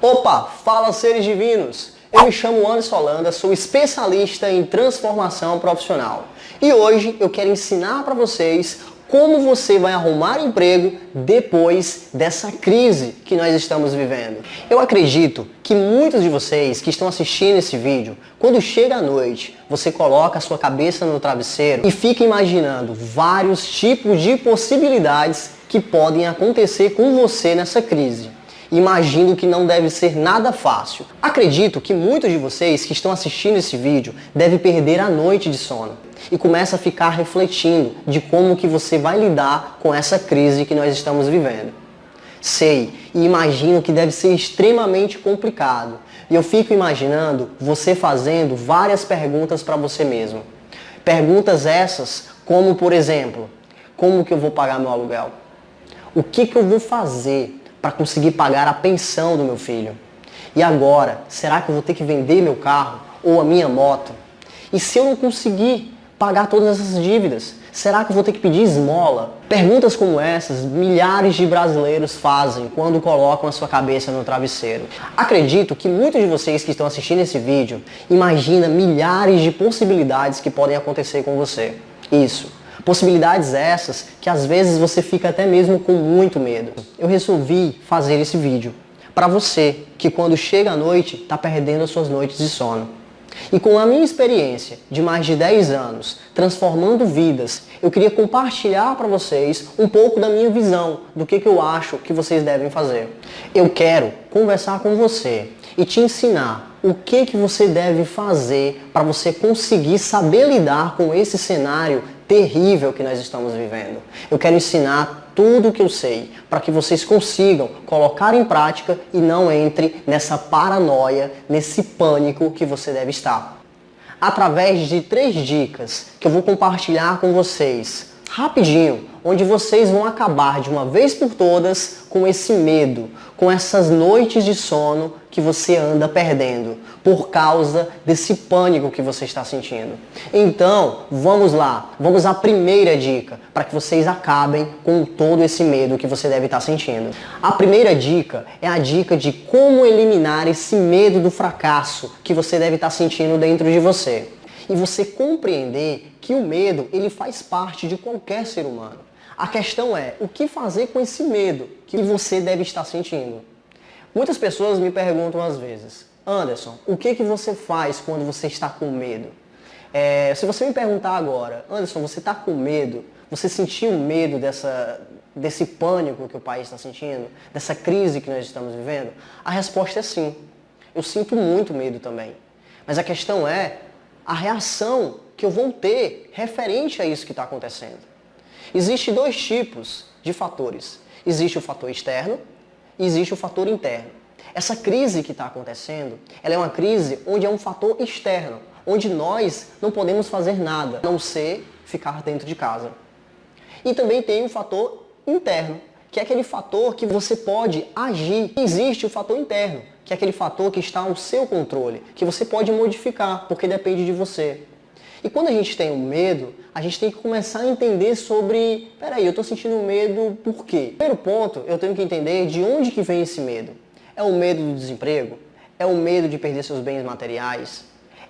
Opa, fala seres divinos! Eu me chamo Anderson Holanda, sou especialista em transformação profissional. E hoje eu quero ensinar para vocês como você vai arrumar emprego depois dessa crise que nós estamos vivendo. Eu acredito que muitos de vocês que estão assistindo esse vídeo, quando chega a noite, você coloca a sua cabeça no travesseiro e fica imaginando vários tipos de possibilidades que podem acontecer com você nessa crise. Imagino que não deve ser nada fácil. Acredito que muitos de vocês que estão assistindo esse vídeo devem perder a noite de sono e começa a ficar refletindo de como que você vai lidar com essa crise que nós estamos vivendo. Sei e imagino que deve ser extremamente complicado. E eu fico imaginando você fazendo várias perguntas para você mesmo. Perguntas essas como, por exemplo, como que eu vou pagar meu aluguel? O que eu vou fazer para conseguir pagar a pensão do meu filho? E agora, será que eu vou ter que vender meu carro ou a minha moto? E se eu não conseguir pagar todas essas dívidas, será que eu vou ter que pedir esmola? Perguntas como essas, milhares de brasileiros fazem quando colocam a sua cabeça no travesseiro. Acredito que muitos de vocês que estão assistindo esse vídeo imaginam milhares de possibilidades que podem acontecer com você. Isso. Possibilidades essas que às vezes você fica até mesmo com muito medo. Eu resolvi fazer esse vídeo para você que quando chega a noite está perdendo as suas noites de sono. E com a minha experiência de mais de 10 anos transformando vidas, eu queria compartilhar para vocês um pouco da minha visão do que eu acho que vocês devem fazer. Eu quero conversar com você e te ensinar o que você deve fazer para você conseguir saber lidar com esse cenário terrível que nós estamos vivendo. Eu quero ensinar tudo o que eu sei para que vocês consigam colocar em prática e não entre nessa paranoia, nesse pânico que você deve estar. Através de 3 dicas que eu vou compartilhar com vocês rapidinho, onde vocês vão acabar de uma vez por todas com esse medo, com essas noites de sono que você anda perdendo por causa desse pânico que você está sentindo. Então, vamos lá, vamos à primeira dica para que vocês acabem com todo esse medo que você deve estar sentindo. A primeira dica é a dica de como eliminar esse medo do fracasso que você deve estar sentindo dentro de você. E você compreender que o medo, ele faz parte de qualquer ser humano. A questão é, o que fazer com esse medo que você deve estar sentindo? Muitas pessoas me perguntam às vezes, Anderson, o que você faz quando você está com medo? Se você me perguntar agora, Anderson, você está com medo? Você sentiu medo desse pânico que o país está sentindo? Dessa crise que nós estamos vivendo? A resposta é sim. Eu sinto muito medo também. Mas a questão é a reação que eu vou ter referente a isso que está acontecendo. Existem 2 tipos de fatores. Existe o fator externo e existe o fator interno. Essa crise que está acontecendo, ela é uma crise onde é um fator externo, onde nós não podemos fazer nada, a não ser ficar dentro de casa. E também tem o fator interno, que é aquele fator que você pode agir. Existe o fator interno, que é aquele fator que está ao seu controle, que você pode modificar, porque depende de você. E quando a gente tem um medo, a gente tem que começar a entender sobre, peraí, eu estou sentindo medo por quê? Primeiro ponto, eu tenho que entender de onde que vem esse medo. É o medo do desemprego? É o medo de perder seus bens materiais?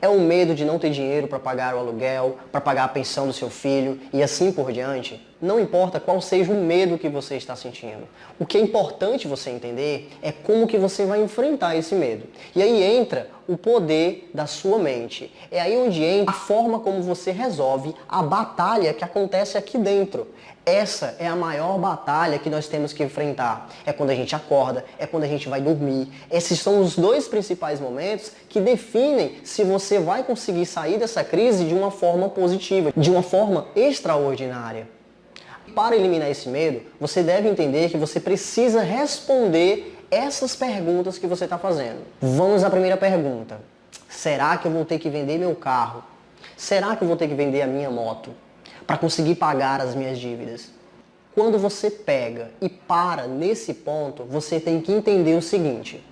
É o medo de não ter dinheiro para pagar o aluguel, para pagar a pensão do seu filho e assim por diante? Não importa qual seja o medo que você está sentindo. O que é importante você entender é como que você vai enfrentar esse medo. E aí entra o poder da sua mente. É aí onde entra a forma como você resolve a batalha que acontece aqui dentro. Essa é a maior batalha que nós temos que enfrentar. É quando a gente acorda, é quando a gente vai dormir. Esses são os 2 principais momentos que definem se você vai conseguir sair dessa crise de uma forma positiva, de uma forma extraordinária. Para eliminar esse medo, você deve entender que você precisa responder essas perguntas que você está fazendo. Vamos à primeira pergunta. Será que eu vou ter que vender meu carro? Será que eu vou ter que vender a minha moto para conseguir pagar as minhas dívidas? Quando você pega e para nesse ponto, você tem que entender o seguinte.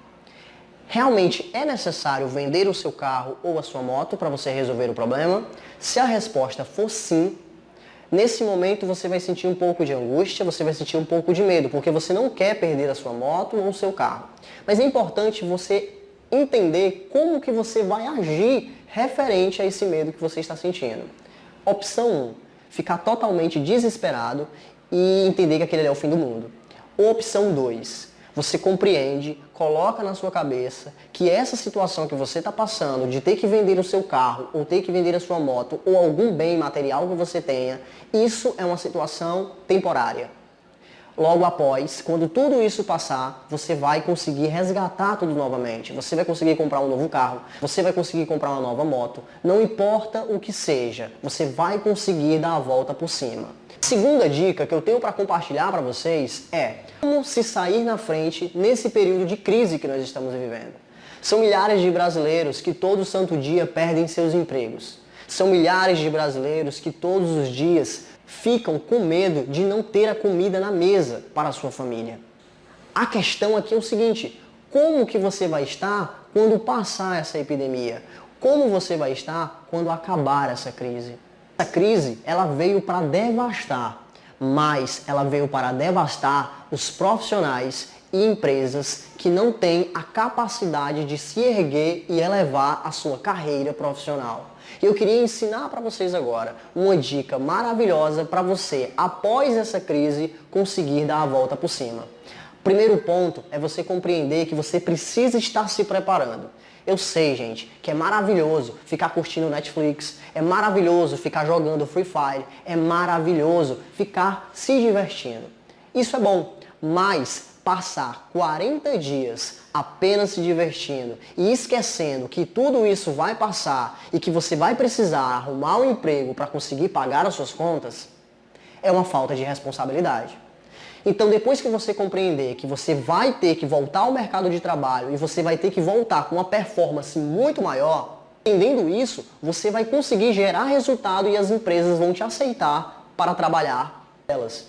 Realmente é necessário vender o seu carro ou a sua moto para você resolver o problema? Se a resposta for sim, Nesse momento você vai sentir um pouco de angústia, você vai sentir um pouco de medo, porque você não quer perder a sua moto ou o seu carro. Mas é importante você entender como que você vai agir referente a esse medo que você está sentindo. Opção 1, ficar totalmente desesperado e entender que aquele é o fim do mundo. Opção 2, você compreende, coloca na sua cabeça que essa situação que você está passando de ter que vender o seu carro ou ter que vender a sua moto ou algum bem material que você tenha, isso é uma situação temporária. Logo após, quando tudo isso passar, você vai conseguir resgatar tudo novamente. Você vai conseguir comprar um novo carro, você vai conseguir comprar uma nova moto. Não importa o que seja, você vai conseguir dar a volta por cima. Segunda dica que eu tenho para compartilhar para vocês é como se sair na frente nesse período de crise que nós estamos vivendo. São milhares de brasileiros que todo santo dia perdem seus empregos. São milhares de brasileiros que todos os dias ficam com medo de não ter a comida na mesa para a sua família. A questão aqui é o seguinte: como que você vai estar quando passar essa epidemia? Como você vai estar quando acabar essa crise? Essa crise, ela veio para devastar, mas ela veio para devastar os profissionais e empresas que não têm a capacidade de se erguer e elevar a sua carreira profissional. E eu queria ensinar para vocês agora uma dica maravilhosa para você, após essa crise, conseguir dar a volta por cima. Primeiro ponto é você compreender que você precisa estar se preparando. Eu sei, gente, que é maravilhoso ficar curtindo Netflix, é maravilhoso ficar jogando Free Fire, é maravilhoso ficar se divertindo. Isso é bom, mas passar 40 dias apenas se divertindo e esquecendo que tudo isso vai passar e que você vai precisar arrumar um emprego para conseguir pagar as suas contas, é uma falta de responsabilidade. Então, depois que você compreender que você vai ter que voltar ao mercado de trabalho e você vai ter que voltar com uma performance muito maior, entendendo isso, você vai conseguir gerar resultado e as empresas vão te aceitar para trabalhar elas.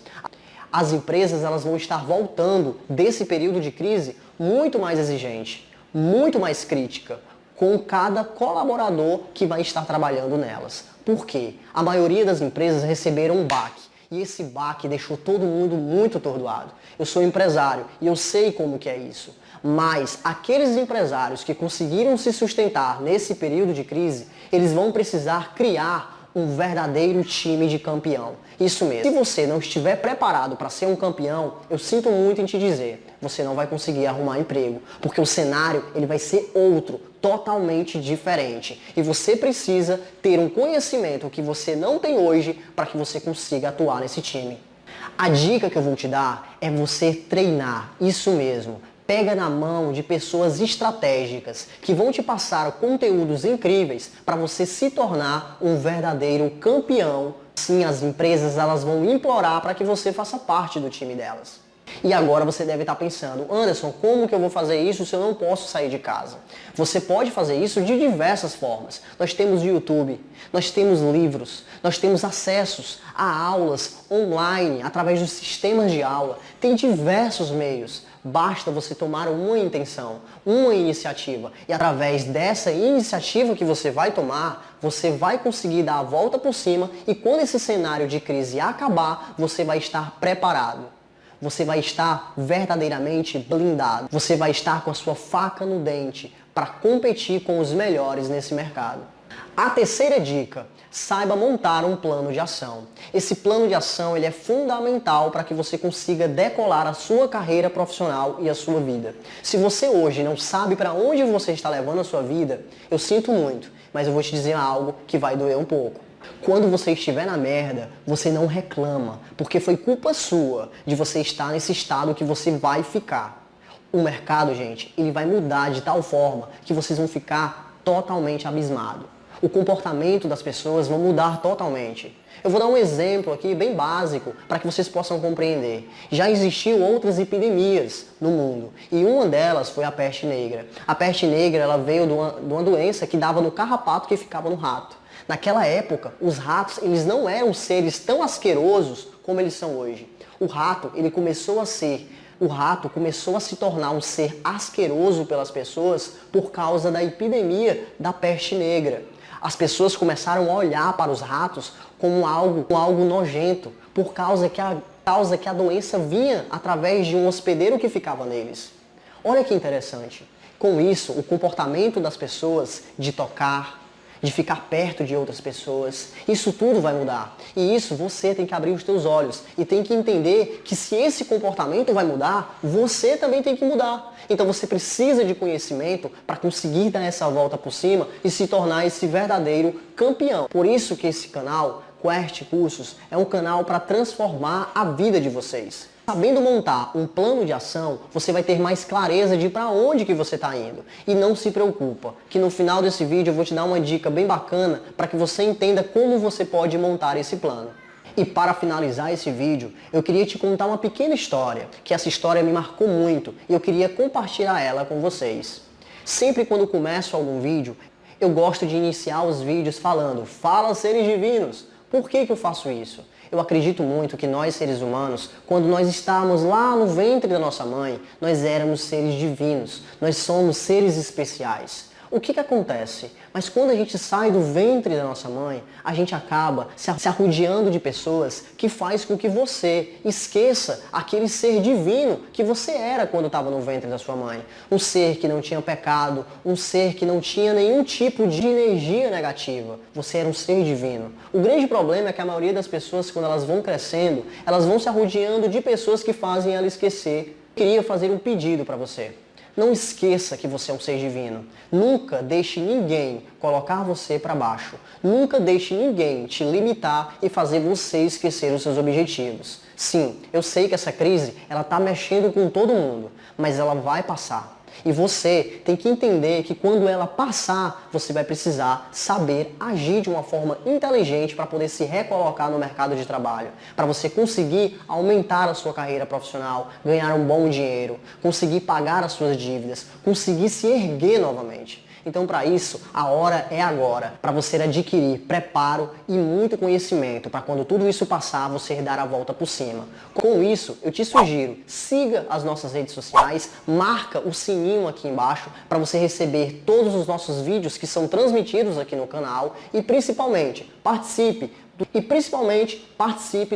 As empresas, elas vão estar voltando desse período de crise muito mais exigente, muito mais crítica, com cada colaborador que vai estar trabalhando nelas. Por quê? A maioria das empresas receberam um baque. E esse baque deixou todo mundo muito atordoado. Eu sou empresário e eu sei como que é isso. Mas aqueles empresários que conseguiram se sustentar nesse período de crise, eles vão precisar criar um verdadeiro time de campeão. Isso mesmo. Se você não estiver preparado para ser um campeão, eu sinto muito em te dizer, você não vai conseguir arrumar emprego, porque o cenário ele vai ser outro, totalmente diferente. E você precisa ter um conhecimento que você não tem hoje para que você consiga atuar nesse time. A dica que eu vou te dar é você treinar, isso mesmo. Pega na mão de pessoas estratégicas que vão te passar conteúdos incríveis para você se tornar um verdadeiro campeão. Sim, as empresas elas vão implorar para que você faça parte do time delas. E agora você deve estar pensando, Anderson, como que eu vou fazer isso se eu não posso sair de casa? Você pode fazer isso de diversas formas. Nós temos YouTube, nós temos livros, nós temos acessos a aulas online, através dos sistemas de aula. Tem diversos meios. Basta você tomar uma intenção, uma iniciativa. E através dessa iniciativa que você vai tomar, você vai conseguir dar a volta por cima e quando esse cenário de crise acabar, você vai estar preparado. Você vai estar verdadeiramente blindado. Você vai estar com a sua faca no dente para competir com os melhores nesse mercado. A terceira dica, saiba montar um plano de ação. Esse plano de ação ele é fundamental para que você consiga decolar a sua carreira profissional e a sua vida. Se você hoje não sabe para onde você está levando a sua vida, eu sinto muito, mas eu vou te dizer algo que vai doer um pouco. Quando você estiver na merda, você não reclama, porque foi culpa sua de você estar nesse estado que você vai ficar. O mercado, gente, ele vai mudar de tal forma que vocês vão ficar totalmente abismados. O comportamento das pessoas vai mudar totalmente. Eu vou dar um exemplo aqui bem básico para que vocês possam compreender. Já existiam outras epidemias no mundo e uma delas foi a peste negra. A peste negra ela veio de uma doença que dava no carrapato que ficava no rato. Naquela época, os ratos eles não eram seres tão asquerosos como eles são hoje. O rato começou a se tornar um ser asqueroso pelas pessoas por causa da epidemia da peste negra. As pessoas começaram a olhar para os ratos como algo nojento, por causa que a doença vinha através de um hospedeiro que ficava neles. Olha que interessante. Com isso, o comportamento das pessoas de tocar, de ficar perto de outras pessoas, isso tudo vai mudar. E isso você tem que abrir os teus olhos e tem que entender que se esse comportamento vai mudar, você também tem que mudar. Então você precisa de conhecimento para conseguir dar essa volta por cima e se tornar esse verdadeiro campeão. Por isso que esse canal, Quert Cursos, é um canal para transformar a vida de vocês. Sabendo montar um plano de ação, você vai ter mais clareza de para onde que você está indo. E não se preocupa, que no final desse vídeo eu vou te dar uma dica bem bacana para que você entenda como você pode montar esse plano. E para finalizar esse vídeo, eu queria te contar uma pequena história, que essa história me marcou muito e eu queria compartilhar ela com vocês. Sempre quando começo algum vídeo, eu gosto de iniciar os vídeos falando, fala seres divinos. Por que eu faço isso? Eu acredito muito que nós, seres humanos, quando nós estávamos lá no ventre da nossa mãe, nós éramos seres divinos, nós somos seres especiais. O que acontece? Mas quando a gente sai do ventre da nossa mãe, a gente acaba se arrodeando de pessoas que faz com que você esqueça aquele ser divino que você era quando estava no ventre da sua mãe. Um ser que não tinha pecado, um ser que não tinha nenhum tipo de energia negativa. Você era um ser divino. O grande problema é que a maioria das pessoas, quando elas vão crescendo, elas vão se arrodeando de pessoas que fazem ela esquecer. Eu queria fazer um pedido para você. Não esqueça que você é um ser divino. Nunca deixe ninguém colocar você para baixo. Nunca deixe ninguém te limitar e fazer você esquecer os seus objetivos. Sim, eu sei que essa crise ela está mexendo com todo mundo, mas ela vai passar. E você tem que entender que quando ela passar, você vai precisar saber agir de uma forma inteligente para poder se recolocar no mercado de trabalho, para você conseguir aumentar a sua carreira profissional, ganhar um bom dinheiro, conseguir pagar as suas dívidas, conseguir se erguer novamente. Então, para isso, a hora é agora, para você adquirir preparo e muito conhecimento, para quando tudo isso passar, você dar a volta por cima. Com isso, eu te sugiro, siga as nossas redes sociais, marca o sininho aqui embaixo, para você receber todos os nossos vídeos que são transmitidos aqui no canal e, principalmente, participe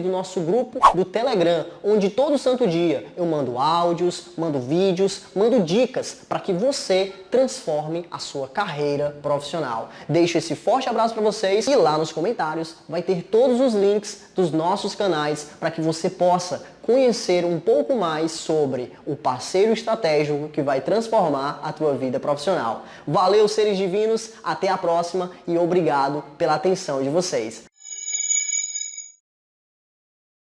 do nosso grupo do Telegram, onde todo santo dia eu mando áudios, mando vídeos, mando dicas para que você transforme a sua carreira profissional. Deixo esse forte abraço para vocês e lá nos comentários vai ter todos os links dos nossos canais para que você possa conhecer um pouco mais sobre o parceiro estratégico que vai transformar a tua vida profissional. Valeu, seres divinos, até a próxima e obrigado pela atenção de vocês.